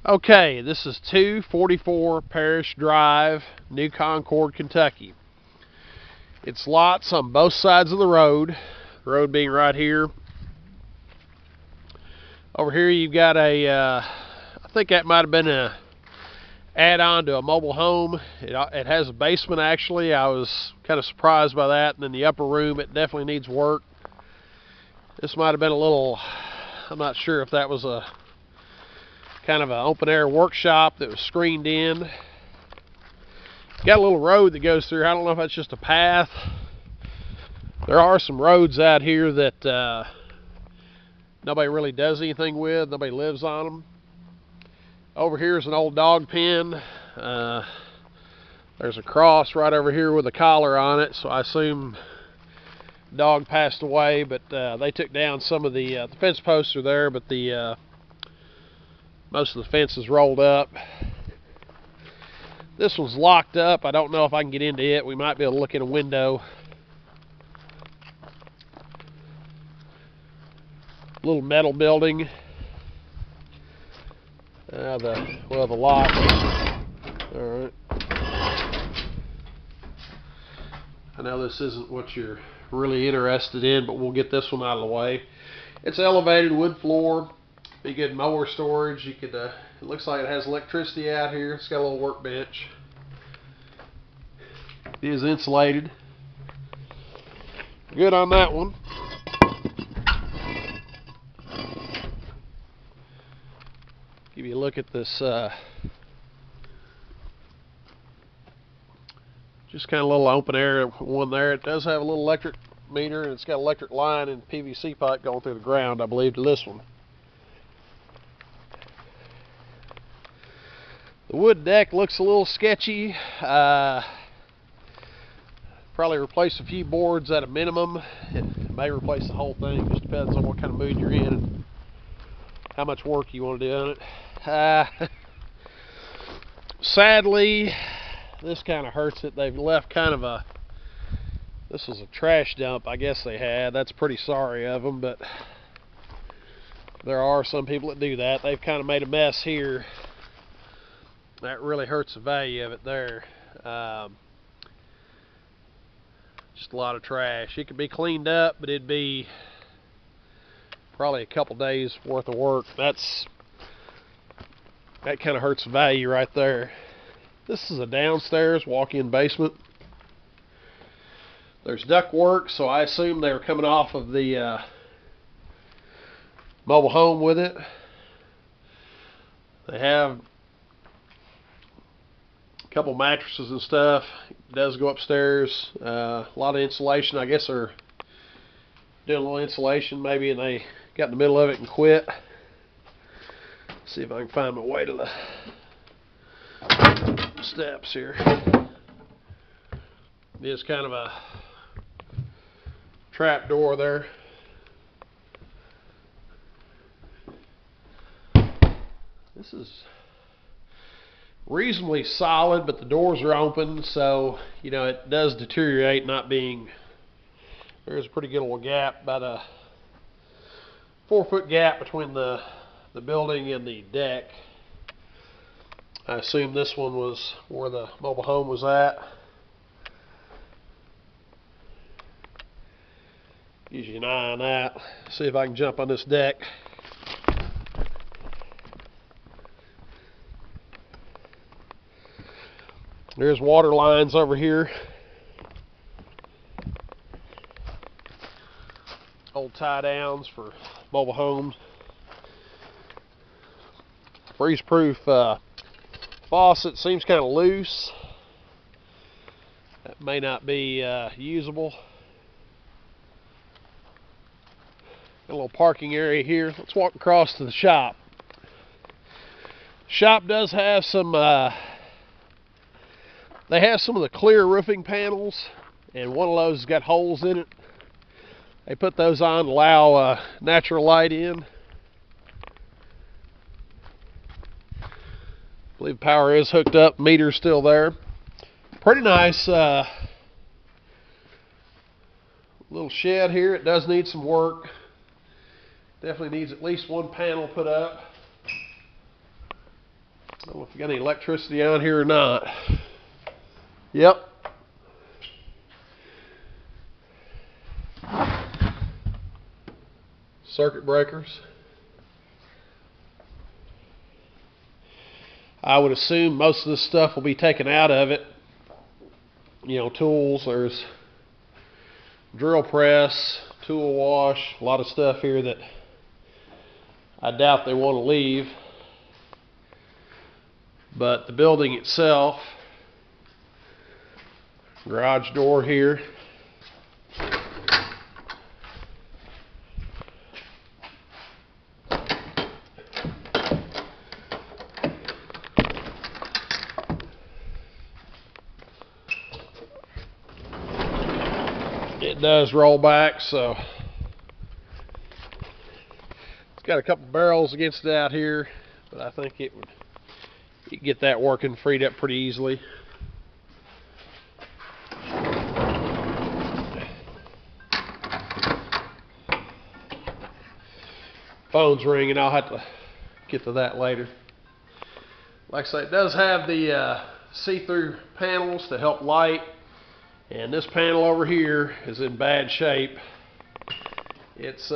Okay, this is 244 Parish Drive, New Concord, Kentucky. It's lots on both sides of the road being right here. Over here you've got a, I think that might have been a add-on to a mobile home. It has a basement actually. I was kind of surprised by that. And then the upper room, it definitely needs work. This might have been a little, I'm not sure if that was a kind of an open air workshop that was screened in. Got a little road that goes through. I don't know if that's just a path. There are some roads out here that nobody really does anything with. Nobody lives on them. Over here is an old dog pen. There's a cross right over here with a collar on it, so I assume the dog passed away, but they took down some of the fence posts are there, but the most of the fence is rolled up. This one's locked up. I don't know if I can get into it. We might be able to look in a window. Little metal building. The lock. All right. I know this isn't what you're really interested in, but we'll get this one out of the way. It's elevated wood floor. Be good mower storage. You could. It looks like it has electricity out here. It's got a little workbench. It is insulated. Good on that one. Give you a look at this. Just kind of a little open air one there. It does have a little electric meter, and it's got electric line and PVC pipe going through the ground, I believe, to this one. The wood deck looks a little sketchy. Probably replace a few boards at a minimum. It may replace the whole thing. Just depends on what kind of mood you're in and how much work you want to do on it. Sadly, this kind of hurts it. They've left kind of a, this is a trash dump I guess they had. That's pretty sorry of them, but there are some people that do that. They've kind of made a mess here. That really hurts the value of it there. Just a lot of trash. It could be cleaned up, but it'd be probably a couple days worth of work. That kind of hurts the value right there. This is a downstairs walk-in basement. There's duct work, so I assume they were coming off of the mobile home with it. They have couple mattresses and stuff. It does go upstairs. A lot of insulation. I guess they're doing a little insulation maybe, and they got in the middle of it and quit. See if I can find my way to the steps here. It is kind of a trap door there. This is reasonably solid, but the doors are open, so you know it does deteriorate. Not being, there's a pretty good little gap, about a 4-foot gap between the building and the deck. I assume this one was where the mobile home was at. Gives you an eye on that. See if I can jump on this deck. There's water lines over here. Old tie downs for mobile homes. Freeze proof faucet seems kind of loose. That may not be usable. Got a little parking area here. Let's walk across to the shop. Shop does have some they have some of the clear roofing panels, and one of those has got holes in it. They put those on to allow natural light in. I believe power is hooked up, meter's still there. Pretty nice little shed here. It does need some work. Definitely needs at least one panel put up. I don't know if we got any electricity on here or not. Yep. Circuit breakers. I would assume most of this stuff will be taken out of it. You know, tools, there's drill press, tool wash, a lot of stuff here that I doubt they want to leave. But the building itself, garage door here. It does roll back, so it's got a couple barrels against it out here, but I think you could get that working, freed up pretty easily. Phone's ringing. I'll have to get to that later. Like I say, it does have the see-through panels to help light, and this panel over here is in bad shape. It's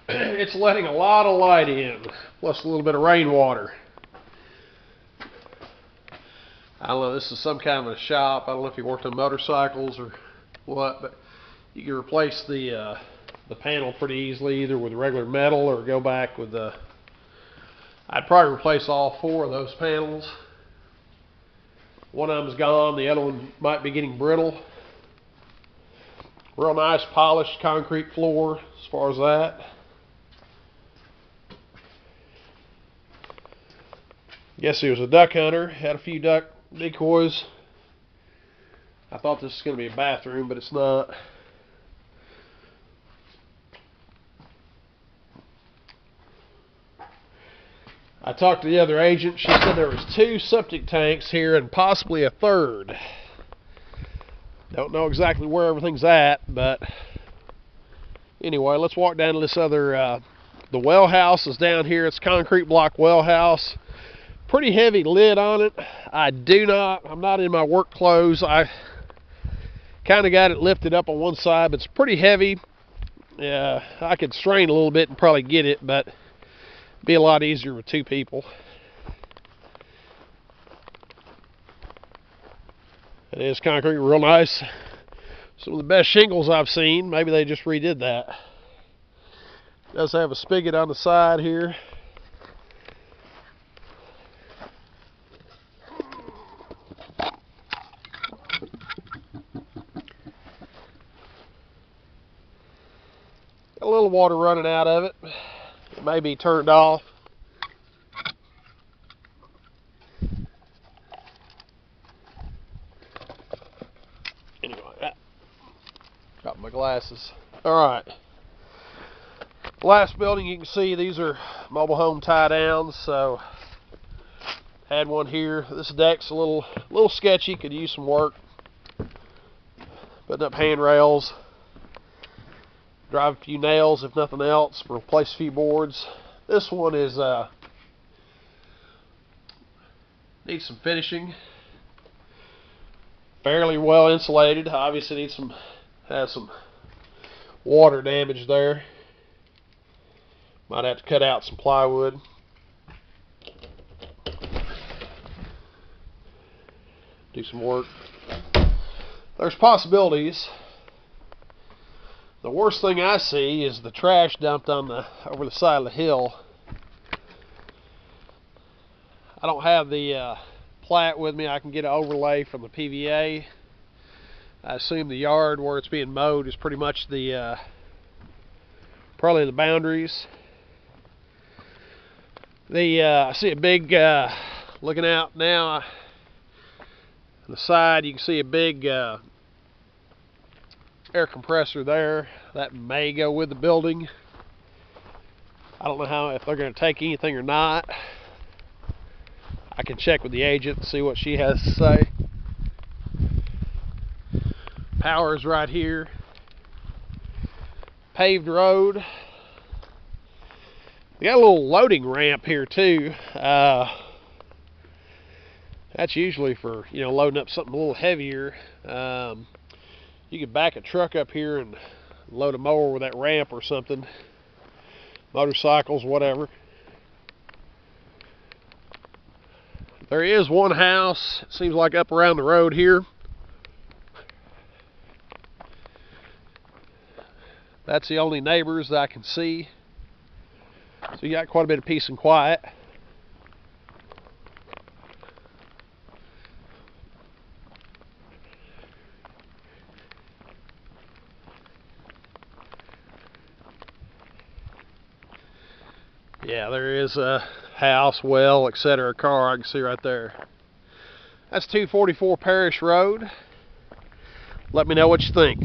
it's letting a lot of light in, plus a little bit of rainwater. I don't know, this is some kind of a shop. I don't know if you worked on motorcycles or what, but you can replace the panel pretty easily, either with regular metal or go back with the... I'd probably replace all 4 of those panels. One of them's gone, the other one might be getting brittle. Real nice polished concrete floor as far as that. Guess he was a duck hunter, had a few duck decoys. I thought this was going to be a bathroom, but it's not. I talked to the other agent. She said there was 2 septic tanks here and possibly a 3rd. Don't know exactly where everything's at, but anyway, let's walk down to this other, the well house is down here. It's a concrete block well house. Pretty heavy lid on it. I'm not in my work clothes. I kind of got it lifted up on one side, but it's pretty heavy. I could strain a little bit and probably get it, but it'd be a lot easier with 2 people. It is concrete, real nice. Some of the best shingles I've seen. Maybe they just redid that. It does have a spigot on the side here. Got a little water running out of it. It may be turned off. Anyway, got my glasses. Alright. Last building, you can see these are mobile home tie downs, so had one here. This deck's a little sketchy, could use some work. Putting up handrails. Drive a few nails, if nothing else, replace a few boards. This one is needs some finishing. Fairly well insulated. Obviously has some water damage there. Might have to cut out some plywood. Do some work. There's possibilities. The worst thing I see is the trash dumped on over the side of the hill. I don't have the plat with me. I can get an overlay from the PVA. I assume the yard where it's being mowed is pretty much probably the boundaries. I see a big looking out now on the side. You can see a big air compressor there. That may go with the building. I don't know if they're going to take anything or not. I can check with the agent and see what she has to say. Power's right here. Paved road. We got a little loading ramp here too. That's usually for, you know, loading up something a little heavier. You could back a truck up here and load a mower with that ramp or something. Motorcycles, whatever. There is one house, it seems like up around the road here. That's the only neighbors that I can see. So you got quite a bit of peace and quiet. Yeah, there is a house, well, etc. car I can see right there. That's 244 Parish Road. Let me know what you think.